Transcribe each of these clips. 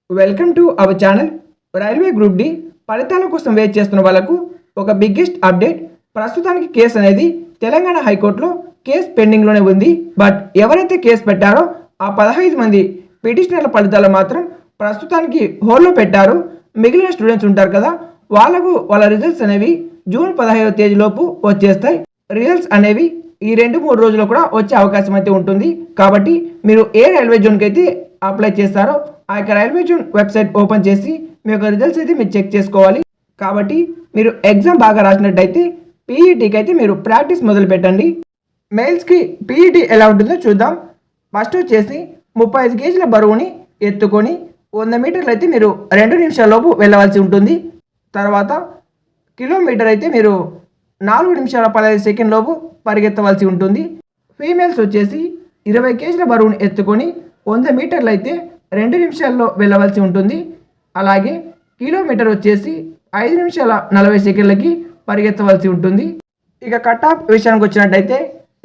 Welcome to our channel. Railway group D ఫలితాల కోసం wait చేస్తున్న వాళ్ళకు ఒక బిగ్గెస్ట్ అప్డేట్. ప్రస్తుతానికి కేసు అనేది తెలంగాణ హైకోర్టులో కేసు పెండింగ్లోనే ఉంది. బట్ ఎవరైతే కేసు పెట్టారో ఆ 15 మంది పిటిషనర్ల ఫలితాలు మాత్రం ప్రస్తుతానికి హోల్డ్లో పెట్టారు. మిగిలిన స్టూడెంట్స్ ఉంటారు కదా, వాళ్ళ రిజల్ట్స్ అనేవి జూన్ 15వ తేదీలోపు వచ్చేస్తాయి. రిజల్ట్స్ అనేవి ఈ 2-3 రోజుల్లో కూడా వచ్చే అవకాశం అయితే ఉంటుంది. కాబట్టి మీరు ఏ రైల్వే జోన్కి అయితే అప్లై చేస్తారో ఆ యొక్క రైల్వే జోన్ వెబ్సైట్ ఓపెన్ చేసి మీ యొక్క రిజల్ట్స్ అయితే మీరు చెక్ చేసుకోవాలి. కాబట్టి మీరు ఎగ్జామ్ బాగా రాసినట్టయితే పీఈటీకి అయితే మీరు ప్రాక్టీస్ మొదలు పెట్టండి. మెయిల్స్కి పీఈటీ ఎలా ఉంటుందో చూద్దాం. ఫస్ట్ వచ్చేసి 35 కేజీల బరువుని ఎత్తుకొని 100 మీటర్లు అయితే మీరు 2 నిమిషాలలోపు వెళ్ళవలసి ఉంటుంది. తర్వాత కిలోమీటర్ అయితే మీరు 4 నిమిషాల 15 సెకండ్లోపు పరిగెత్తవలసి ఉంటుంది. ఫీమేల్స్ వచ్చేసి 20 కేజీల బరువుని ఎత్తుకొని 100 మీటర్లు అయితే 2 నిమిషాల్లో వెళ్ళవలసి ఉంటుంది. అలాగే కిలోమీటర్ వచ్చేసి 5 నిమిషాల 40 సెకండ్లకి పరిగెత్తవలసి ఉంటుంది. ఇక కట్ ఆఫ్ విషయానికి వచ్చినట్టయితే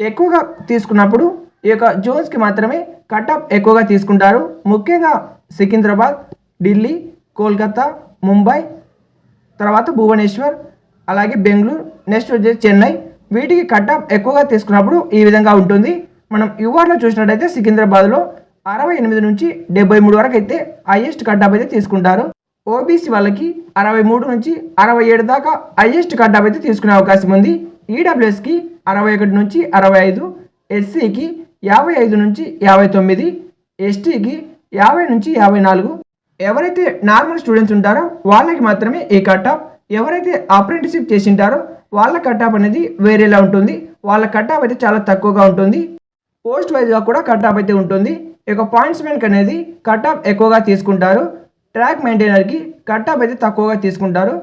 ఎక్కువగా తీసుకున్నప్పుడు ఈ యొక్క జోన్స్కి మాత్రమే కట్ ఆఫ్ ఎక్కువగా తీసుకుంటారు. ముఖ్యంగా సికింద్రాబాద్, ఢిల్లీ, కోల్కతా, ముంబై, తర్వాత భువనేశ్వర్, అలాగే బెంగళూరు, నెక్స్ట్ వచ్చేసి చెన్నై. వీటికి కట్ ఆఫ్ ఎక్కువగా తీసుకున్నప్పుడు ఈ విధంగా ఉంటుంది. మనం యూఆర్లో చూసినట్టయితే సికింద్రాబాద్లో 68 నుంచి 73 వరకు అయితే హైయెస్ట్ కట్ ఆఫ్ అయితే తీసుకుంటారు. ఓబీసీ వాళ్ళకి 63 నుంచి 67 దాకా హైయెస్ట్ కట్ ఆఫ్ అయితే తీసుకునే అవకాశం ఉంది. ఈడబ్ల్యూఎస్కి 61 నుంచి 65, ఎస్సీకి 55 నుంచి 59, ఎస్టీకి 50 నుంచి 54. ఎవరైతే నార్మల్ స్టూడెంట్స్ ఉంటారో వాళ్ళకి మాత్రమే ఈ కట్ ఆఫ్. ఎవరైతే అప్రెంటిస్షిప్ చేసింటారో వాళ్ళ కట్ ఆఫ్ అనేది వేరేలా ఉంటుంది. వాళ్ళ కట్ ఆఫ్ అయితే చాలా తక్కువగా ఉంటుంది. పోస్ట్ వైజ్గా కూడా కట్ ఆఫ్ అయితే ఉంటుంది. ఇక పాయింట్స్ మ్యాన్కి అనేది కట్ ఆఫ్ ఎక్కువగా తీసుకుంటారు. ట్రాక్ మెయింటైనర్కి కట్ ఆఫ్ అయితే తక్కువగా తీసుకుంటారు.